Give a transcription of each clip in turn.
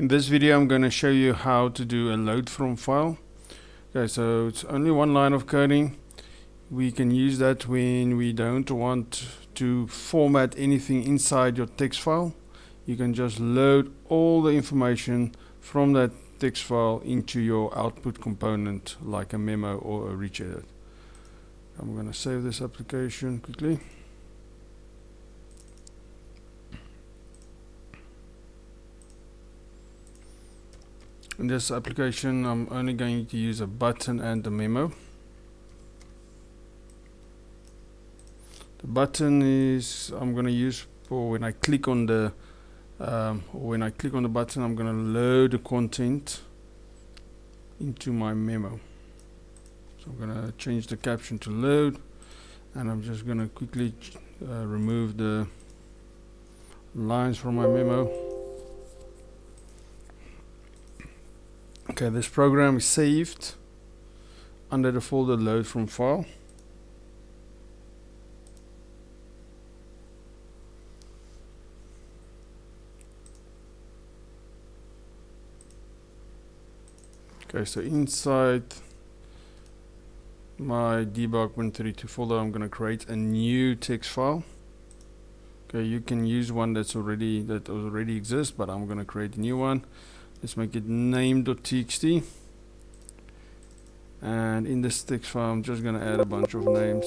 In this video I'm going to show you how to do a load from file. Okay, so it's only one line of coding. We can use that when we don't want to format anything inside your text file. You can just load all the information from that text file into your output component like a memo or a reach edit. I'm going to save this application quickly. In this application I'm only going to use a button and a memo. The button is I'm going to use for when I click on the button. I'm going to load the content into my memo. So I'm going to change the caption to load, and I'm just going to quickly remove the lines from my memo. Okay, this program is saved under the folder load from file. Okay, so inside my debug 132 folder I'm going to create a new text file. Okay, you can use one that already exists, but I'm going to create a new one. Let's make it name.txt, and in this text file I'm just going to add a bunch of names: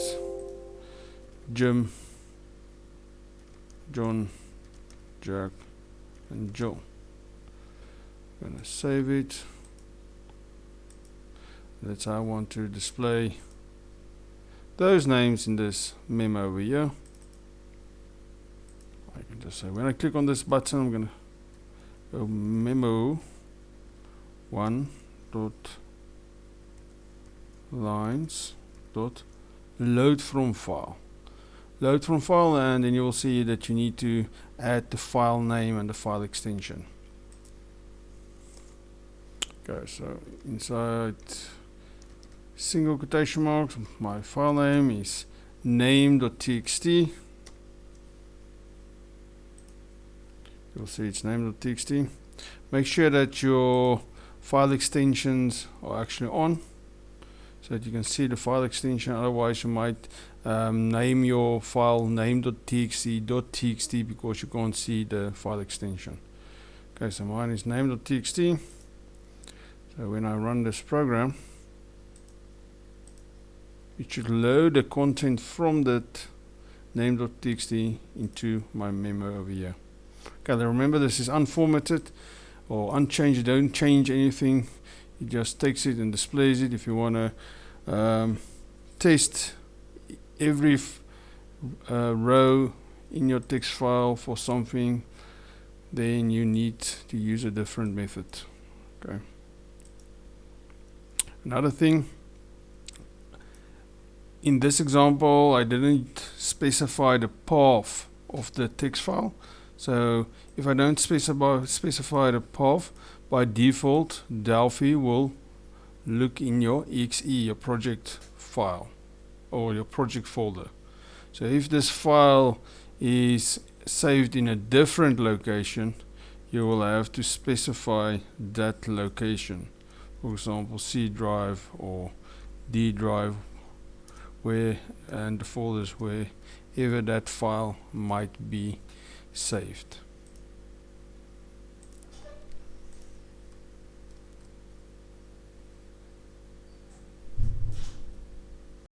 Jim, John, Jack, and Joe. I'm going to save it. That's how I want to display those names in this memo over here. I can just say when I click on this button I'm going to go memo 1 dot lines dot load from file, and then you will see that you need to add the file name and the file extension. Okay, so inside single quotation marks my file name is name.txt. You'll see it's name.txt. Make sure that your file extensions are actually on so that you can see the file extension. Otherwise you might name your file name.txt.txt because you can't see the file extension. Okay, so mine is name.txt. So when I run this program, it should load the content from that name.txt into my memo over here. Okay, now remember this is unformatted or unchanged. Don't change anything. It just takes it and displays it. If you want to test every row in your text file for something, then you need to use a different method. Okay. Another thing, in this example I didn't specify the path of the text file. So if I don't specify the path, by default Delphi will look in your exe, your project file or your project folder. So if this file is saved in a different location, you will have to specify that location. For example, C drive or D drive, and the folders wherever that file might be saved.